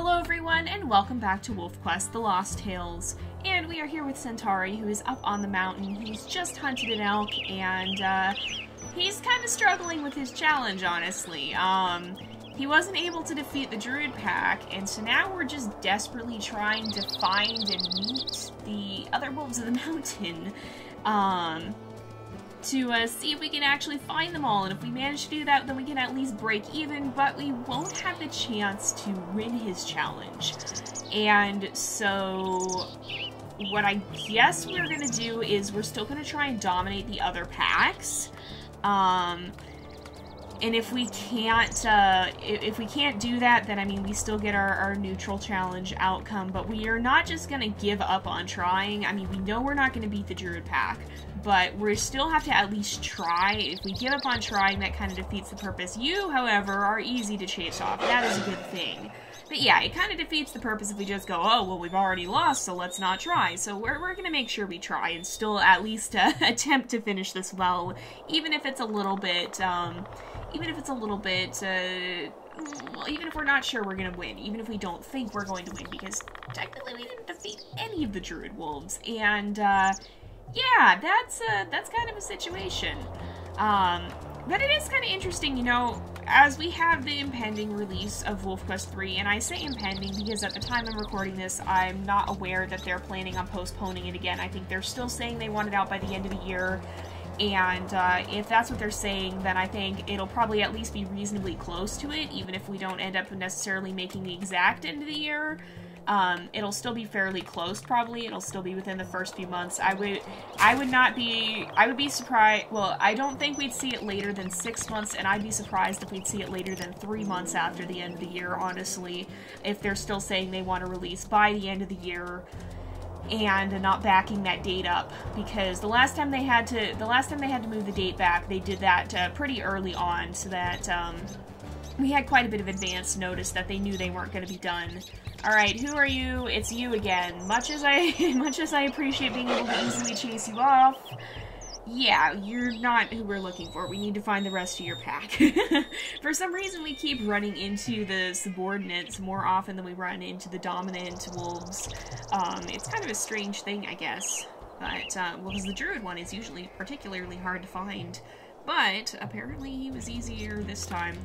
Hello everyone, and welcome back to WolfQuest, The Lost Tales. And we are here with Centauri, who is up on the mountain. He's just hunted an elk, and he's kind of struggling with his challenge, honestly. He wasn't able to defeat the Druid pack, and so now we're just desperately trying to find and meet the other wolves of the mountain, to see if we can actually find them all, and if we manage to do that, then we can at least break even, but we won't have the chance to win his challenge. And so what I guess we're gonna do is we're still gonna try and dominate the other packs, and if we can't do that, then I mean we still get our neutral challenge outcome, but we are not just gonna give up on trying. I mean, we know we're not gonna beat the Druid pack, but we still have to at least try. If we give up on trying, that kind of defeats the purpose. You, however, are easy to chase off. That is a good thing. But yeah, it kind of defeats the purpose if we just go, oh, well, we've already lost, so let's not try. So we're going to make sure we try and still at least attempt to finish this well, even if it's a little bit, well, even if we're not sure we're going to win, even if we don't think we're going to win, because technically we didn't defeat any of the Druid wolves, and, yeah, that's kind of a situation. But it is kind of interesting, you know, as we have the impending release of WolfQuest 3, and I say impending because at the time I'm recording this, I'm not aware that they're planning on postponing it again. I think they're still saying they want it out by the end of the year, and if that's what they're saying, then I think it'll probably at least be reasonably close to it, even if we don't end up necessarily making the exact end of the year. It'll still be fairly close, probably. It'll still be within the first few months. I would be surprised. Well, I don't think we'd see it later than 6 months, and I'd be surprised if we'd see it later than 3 months after the end of the year, honestly, if they're still saying they want to release by the end of the year and not backing that date up, because the last time they had to move the date back, they did that pretty early on, so that we had quite a bit of advance notice that they knew they weren't going to be done. Alright, who are you? It's you again. Much as I appreciate being able to easily chase you off, yeah, you're not who we're looking for. We need to find the rest of your pack. For some reason, we keep running into the subordinates more often than we run into the dominant wolves. It's kind of a strange thing, I guess. But, well, because the Druid one is usually particularly hard to find. But apparently he was easier this time.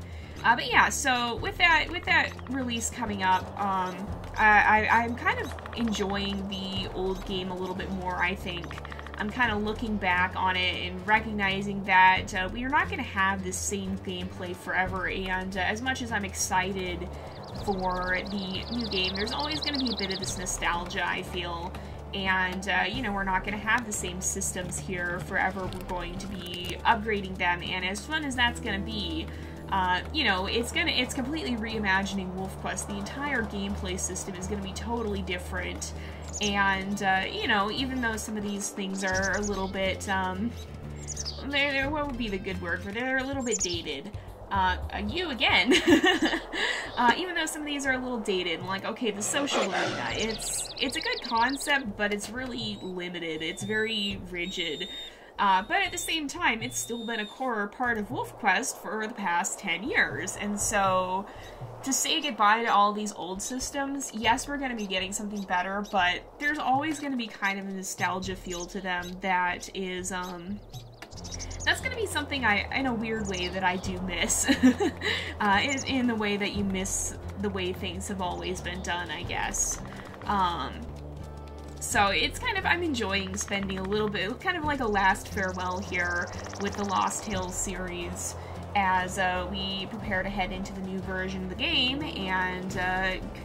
But yeah, so with that release coming up, I'm kind of enjoying the old game a little bit more, I think. I'm kind of looking back on it and recognizing that we are not going to have this same gameplay forever, and as much as I'm excited for the new game, there's always going to be a bit of this nostalgia, I feel. And, you know, we're not going to have the same systems here forever. We're going to be upgrading them, and as fun as that's going to be, you know, it's completely reimagining WolfQuest. The entire gameplay system is going to be totally different, and, you know, even though some of these things are a little bit, what would be the good word for it? They're a little bit dated. You again. Even though some of these are a little dated, like, okay, the social arena, it's a good concept, but it's really limited. It's very rigid. But at the same time, it's still been a core part of WolfQuest for the past 10 years, and so to say goodbye to all these old systems, yes, we're going to be getting something better, but there's always going to be kind of a nostalgia feel to them that is, that's going to be something in a weird way that I do miss, in the way that you miss the way things have always been done, I guess. So it's kind of, I'm enjoying spending a little bit, kind of like a last farewell here with the Lost Tales series, as we prepare to head into the new version of the game and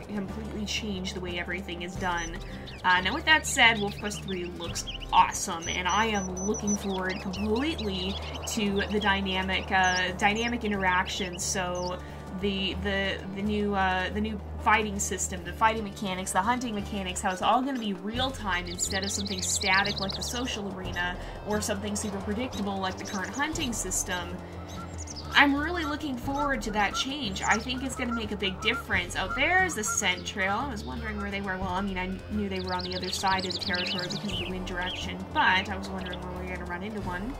completely change the way everything is done. Now with that said, WolfQuest 3 looks awesome, and I am looking forward completely to the dynamic interactions. So the new fighting system, the fighting mechanics, the hunting mechanics, how it's all going to be real-time instead of something static like the social arena, or something super predictable like the current hunting system. I'm really looking forward to that change. I think it's going to make a big difference. Oh, there's the scent trail. I was wondering where they were. Well, I mean, I knew they were on the other side of the territory because of the wind direction, but I was wondering where we were going to run into one.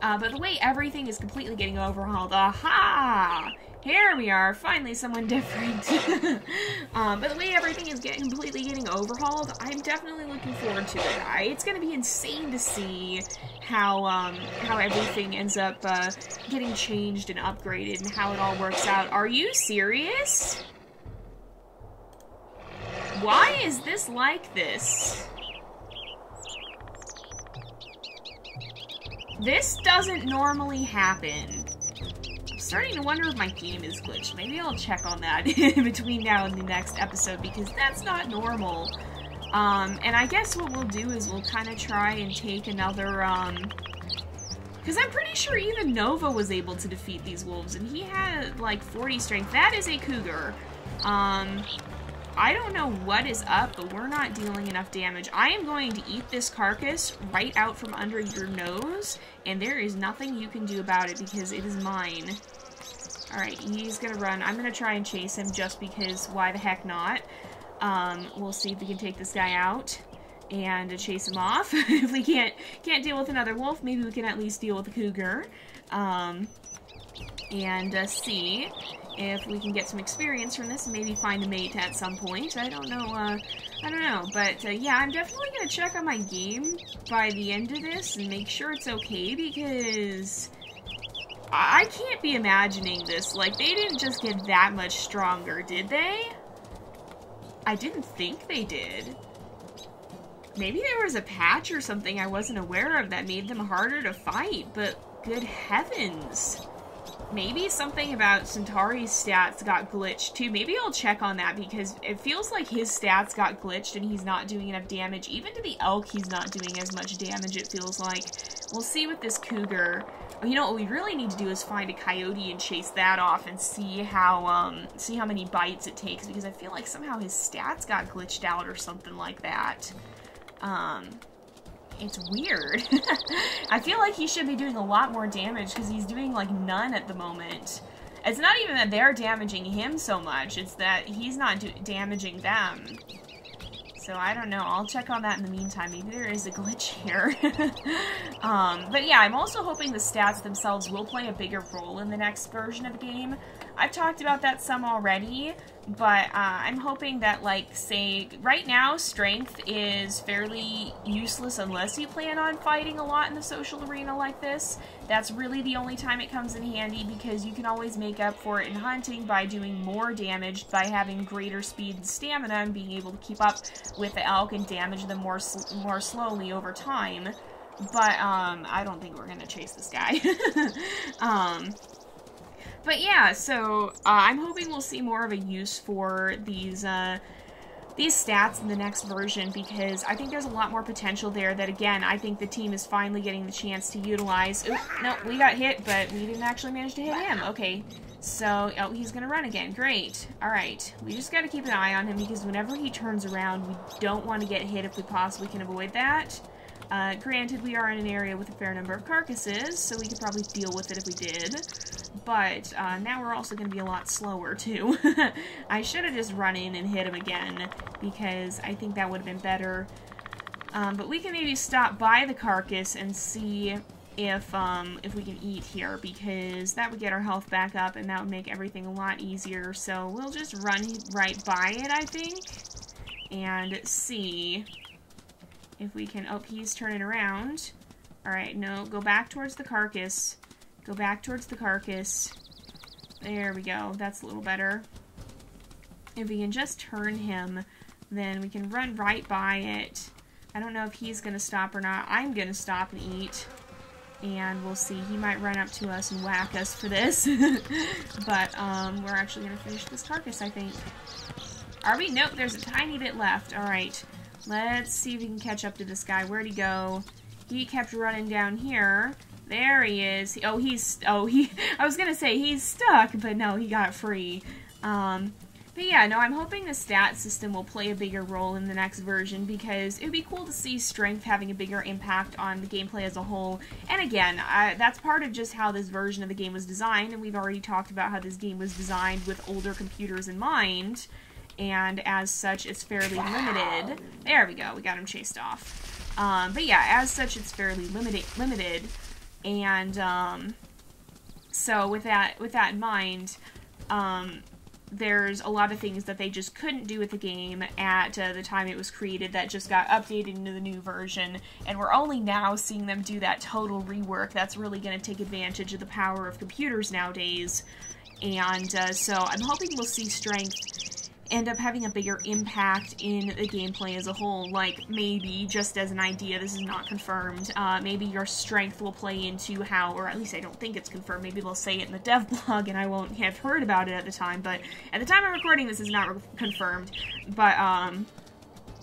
But the way everything is completely getting overhauled, aha! Here we are, finally someone different. But the way everything is completely getting overhauled, I'm definitely looking forward to it. It's gonna be insane to see how everything ends up getting changed and upgraded and how it all works out. Are you serious? Why is this like this? This doesn't normally happen. I'm starting to wonder if my game is glitched. Maybe I'll check on that between now and the next episode, because that's not normal. And I guess what we'll do is we'll kind of try and take another, because I'm pretty sure even Nova was able to defeat these wolves, and he had, like, 40 strength. That is a cougar. I don't know what is up, but we're not dealing enough damage. I am going to eat this carcass right out from under your nose, and there is nothing you can do about it because it is mine. Alright, he's gonna run. I'm gonna try and chase him just because why the heck not? We'll see if we can take this guy out and chase him off. If we can't deal with another wolf, maybe we can at least deal with a cougar. And see if we can get some experience from this and maybe find a mate at some point. I don't know, but yeah, I'm definitely gonna check on my game by the end of this and make sure it's okay, because I can't be imagining this. Like, they didn't just get that much stronger, did they? I didn't think they did. Maybe there was a patch or something I wasn't aware of that made them harder to fight, but good heavens. Maybe something about Centauri's stats got glitched too. Maybe I'll check on that, because it feels like his stats got glitched and he's not doing enough damage. Even to the elk, he's not doing as much damage, it feels like. We'll see with this cougar. You know, what we really need to do is find a coyote and chase that off and see how many bites it takes, because I feel like somehow his stats got glitched out or something like that. It's weird. I feel like he should be doing a lot more damage, because he's doing, like, none at the moment. It's not even that they're damaging him so much, it's that he's not damaging them. So I don't know, I'll check on that in the meantime. Maybe there is a glitch here. But yeah, I'm also hoping the stats themselves will play a bigger role in the next version of the game. I've talked about that some already, but I'm hoping that, like, say, right now, strength is fairly useless unless you plan on fighting a lot in the social arena like this. That's really the only time it comes in handy, because you can always make up for it in hunting by doing more damage, by having greater speed and stamina and being able to keep up with the elk and damage them more slowly over time. But, I don't think we're gonna chase this guy. But yeah, so I'm hoping we'll see more of a use for these stats in the next version, because I think there's a lot more potential there that, again, I think the team is finally getting the chance to utilize. Oop, no, we got hit, but we didn't actually manage to hit him. Okay, so, oh, he's gonna run again. Great. Alright, we just gotta keep an eye on him, because whenever he turns around, we don't want to get hit if we possibly can avoid that. Granted, we are in an area with a fair number of carcasses, so we could probably deal with it if we did. But, now we're also going to be a lot slower, too. I should have just run in and hit him again, because I think that would have been better. But we can maybe stop by the carcass and see if we can eat here, because that would get our health back up, and that would make everything a lot easier. So we'll just run right by it, I think, and see if we can... Oh, he's turning around. Alright, no, go back towards the carcass. Go back towards the carcass. There we go. That's a little better. If we can just turn him, then we can run right by it. I don't know if he's going to stop or not. I'm going to stop and eat. And we'll see. He might run up to us and whack us for this. But we're actually going to finish this carcass, I think. Are we? Nope, there's a tiny bit left. Alright. Let's see if we can catch up to this guy. Where'd he go? He kept running down here. There he is. I was gonna say he's stuck, but no, he got free. But yeah, no, I'm hoping the stat system will play a bigger role in the next version, because it would be cool to see strength having a bigger impact on the gameplay as a whole. And again, that's part of just how this version of the game was designed, and we've already talked about how this game was designed with older computers in mind. And as such, it's fairly limited. There we go, we got him chased off. But yeah, as such, it's fairly limited. And so with that in mind, there's a lot of things that they just couldn't do with the game at the time it was created that just got updated into the new version, and we're only now seeing them do that total rework that's really going to take advantage of the power of computers nowadays. And so I'm hoping we'll see strength end up having a bigger impact in the gameplay as a whole. Like, maybe, just as an idea, this is not confirmed, maybe your strength will play into how, or at least I don't think it's confirmed, maybe they'll say it in the dev blog and I won't have heard about it at the time, but at the time I'm recording this is not confirmed, but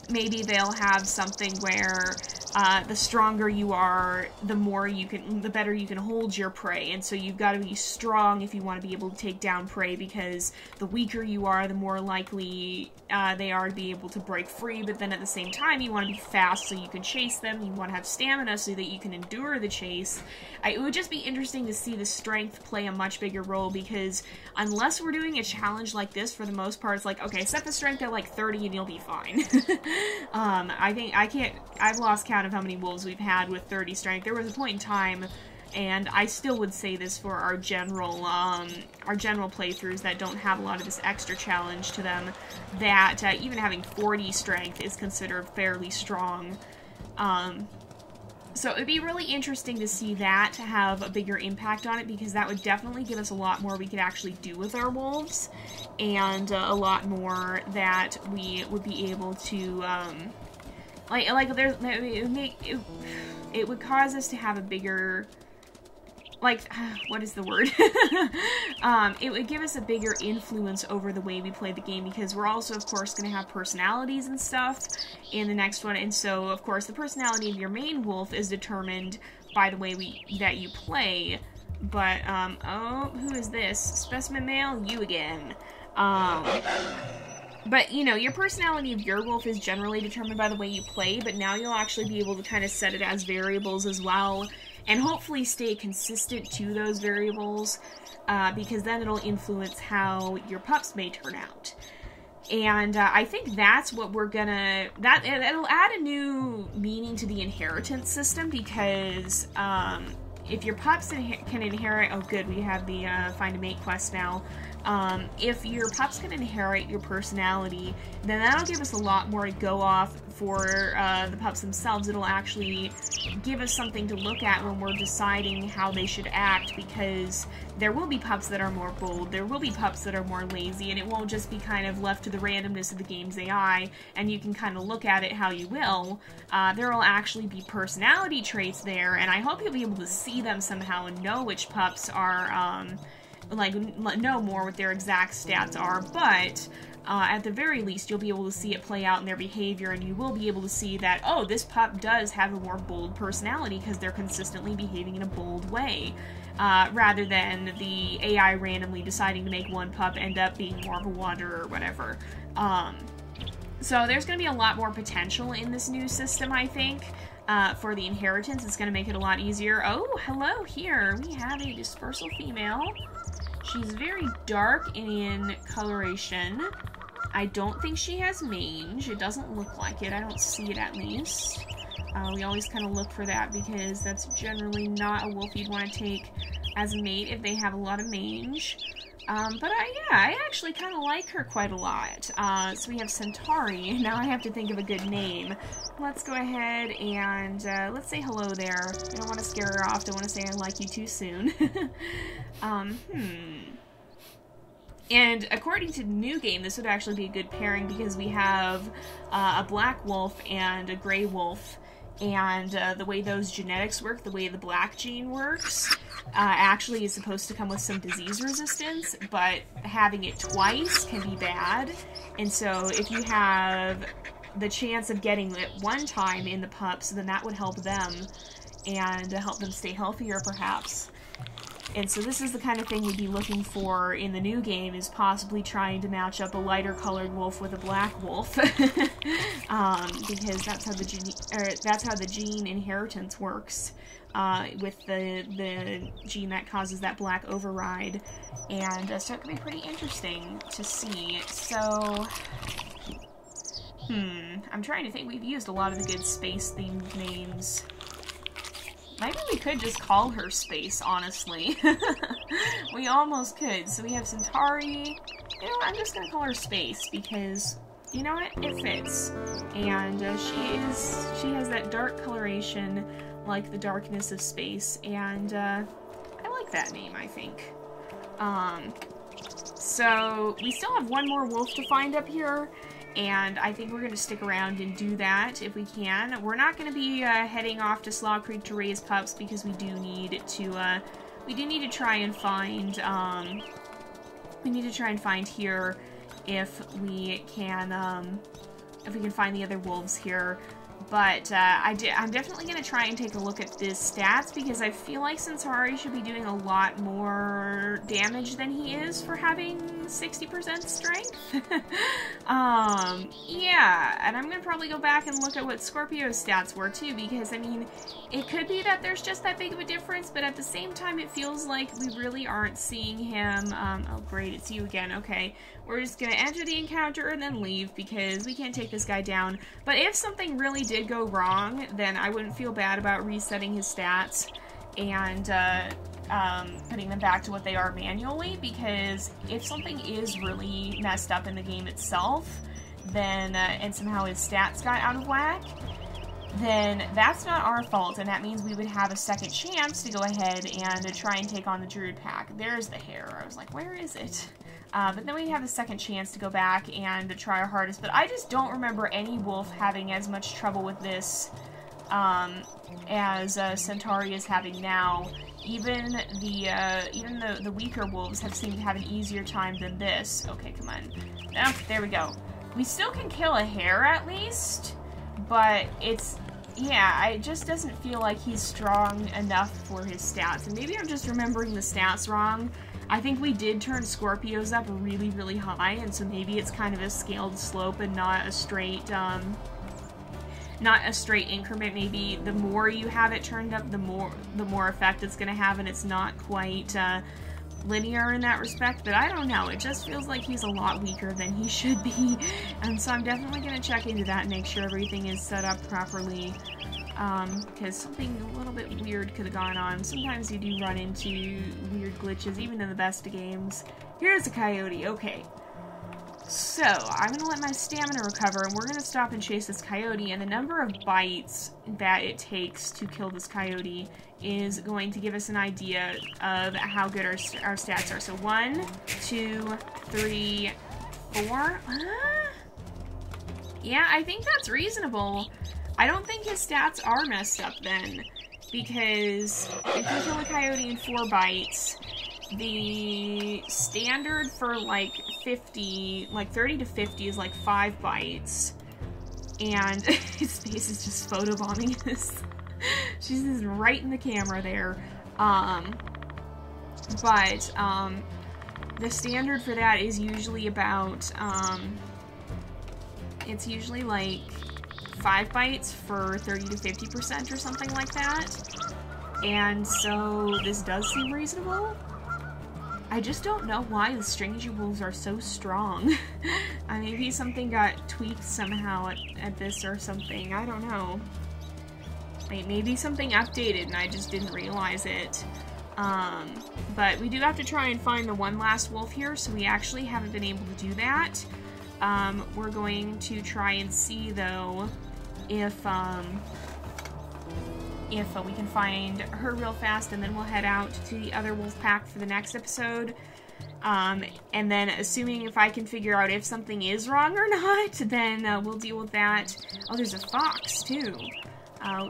maybe they'll have something where the stronger you are, the better you can hold your prey, and so you've got to be strong if you want to be able to take down prey, because the weaker you are, the more likely they are to be able to break free, but then at the same time, you want to be fast so you can chase them, you want to have stamina so that you can endure the chase. It would just be interesting to see the strength play a much bigger role, because unless we're doing a challenge like this, for the most part, it's like, okay, set the strength at like 30 and you'll be fine. I've lost count of how many wolves we've had with 30 strength. There was a point in time, and I still would say this for our general playthroughs that don't have a lot of this extra challenge to them, that even having 40 strength is considered fairly strong. So it'd be really interesting to see that to have a bigger impact on it, because that would definitely give us a lot more we could actually do with our wolves, and a lot more that we would be able to, it would cause us to have a bigger, what is the word? It would give us a bigger influence over the way we play the game, because we're also, of course, going to have personalities and stuff in the next one, and so, of course, the personality of your main wolf is determined by the way that you play, but, oh, who is this? Specimen male? You again. But, you know, your personality of your wolf is generally determined by the way you play, but now you'll actually be able to kind of set it as variables as well, and hopefully stay consistent to those variables, because then it'll influence how your pups may turn out. And I think that's what we're gonna, it'll add a new meaning to the inheritance system, because if your pups can inherit, oh good, we have the find a mate quest now. If your pups can inherit your personality, then that'll give us a lot more to go off for the pups themselves. It'll actually give us something to look at when we're deciding how they should act, because there will be pups that are more bold, there will be pups that are more lazy, and it won't just be kind of left to the randomness of the game's AI, and you can kind of look at it how you will. There will actually be personality traits there, and I hope you'll be able to see them somehow and know which pups are, know more what their exact stats are, but at the very least, you'll be able to see it play out in their behavior, and you will be able to see that, oh, this pup does have a more bold personality because they're consistently behaving in a bold way, rather than the AI randomly deciding to make one pup end up being more of a wanderer or whatever. So there's going to be a lot more potential in this new system, I think. For the inheritance, it's going to make it a lot easier. Oh, hello, here we have a dispersal female. She's very dark in coloration. I don't think she has mange. It doesn't look like it. I don't see it, at least. We always kind of look for that, because that's generally not a wolf you'd want to take as a mate if they have a lot of mange. But I actually kind of like her quite a lot. So we have Centauri. Now I have to think of a good name. Let's go ahead and let's say hello there. I don't want to scare her off. Don't want to say I like you too soon. And according to the new game, this would actually be a good pairing, because we have a black wolf and a gray wolf, and the way those genetics work, the way the black gene works, actually is supposed to come with some disease resistance, but having it twice can be bad. And so if you have the chance of getting it one time in the pups, then that would help them, and help them stay healthier, perhaps. And so this is the kind of thing we'd be looking for in the new game, is possibly trying to match up a lighter colored wolf with a black wolf, because that's how the gene inheritance works, with the gene that causes that black override, and so it can be pretty interesting to see. So, I'm trying to think. We've used a lot of the good space-themed names. Maybe we could just call her Space, honestly. We almost could. So we have Centauri. You know what, I'm just gonna call her Space because, you know what, it fits. And she has that dark coloration like the darkness of space, and I like that name, I think. So we still have one more wolf to find up here, and I think we're going to stick around and do that if we can. We're not going to be heading off to Slaw Creek to raise pups because we do need to try and find here if we can find the other wolves here. But I'm definitely going to try and take a look at his stats because I feel like Centauri should be doing a lot more damage than he is for having 60% strength. Yeah, and I'm going to probably go back and look at what Scorpio's stats were too, because I mean, it could be that there's just that big of a difference, but at the same time it feels like we really aren't seeing him. Oh great, it's you again. Okay, we're just going to enter the encounter and then leave because we can't take this guy down. But if something really did go wrong, then I wouldn't feel bad about resetting his stats and putting them back to what they are manually, because if something is really messed up in the game itself, then and somehow his stats got out of whack, then that's not our fault, and that means we would have a second chance to go ahead and try and take on the Druid pack. There's the hair. I was like, where is it? But then we have a second chance to go back and to try our hardest. But I just don't remember any wolf having as much trouble with this as Centauri is having now. Even the weaker wolves have seemed to have an easier time than this. Okay, come on. Oh, there we go. We still can kill a hare at least, but it's, yeah, it just doesn't feel like he's strong enough for his stats. And maybe I'm just remembering the stats wrong. I think we did turn Scorpios up really, really high, and so maybe it's kind of a scaled slope and not a straight increment. Maybe the more you have it turned up, the more effect it's going to have, and it's not quite linear in that respect. But I don't know, it just feels like he's a lot weaker than he should be, and so I'm definitely going to check into that and make sure everything is set up properly. Because something a little bit weird could have gone on. Sometimes you do run into weird glitches, even in the best of games. Here's a coyote, okay. So, I'm going to let my stamina recover, and we're going to stop and chase this coyote, and the number of bites that it takes to kill this coyote is going to give us an idea of how good our stats are. So, 1, 2, 3, 4. Yeah, I think that's reasonable. I don't think his stats are messed up then, because if you kill a coyote in 4 bites, the standard for like 30 to 50 is like 5 bites, and his face is just photobombing this. She's just right in the camera there. The standard for that is usually about, it's usually like 5 bites for 30 to 50% or something like that. And so this does seem reasonable. I just don't know why the stringy wolves are so strong. Maybe something got tweaked somehow at this or something. I don't know. Maybe something updated and I just didn't realize it. But we do have to try and find the one last wolf here, so we actually haven't been able to do that. We're going to try and see, though, if we can find her real fast, and then we'll head out to the other wolf pack for the next episode. And then, assuming if I can figure out if something is wrong or not, then we'll deal with that. Oh, there's a fox, too.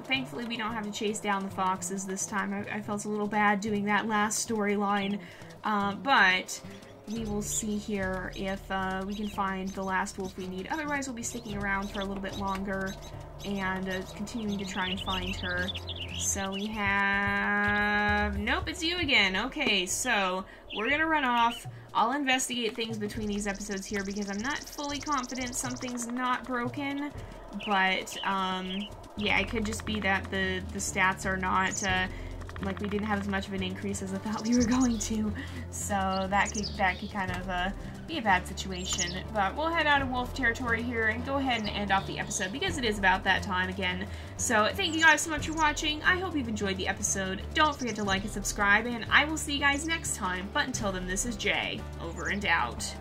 Thankfully, we don't have to chase down the foxes this time. I felt a little bad doing that last storyline. But we will see here if we can find the last wolf we need. Otherwise, we'll be sticking around for a little bit longer and continuing to try and find her. So we have... Nope, it's you again. Okay, so we're gonna run off. I'll investigate things between these episodes here because I'm not fully confident something's not broken. But, yeah, it could just be that the stats are not like we didn't have as much of an increase as I thought we were going to, so that could kind of be a bad situation. But we'll head out of wolf territory here and go ahead and end off the episode because it is about that time again. So thank you guys so much for watching. I hope you've enjoyed the episode. Don't forget to like and subscribe, and I will see you guys next time. But until then, this is Jay, over and out.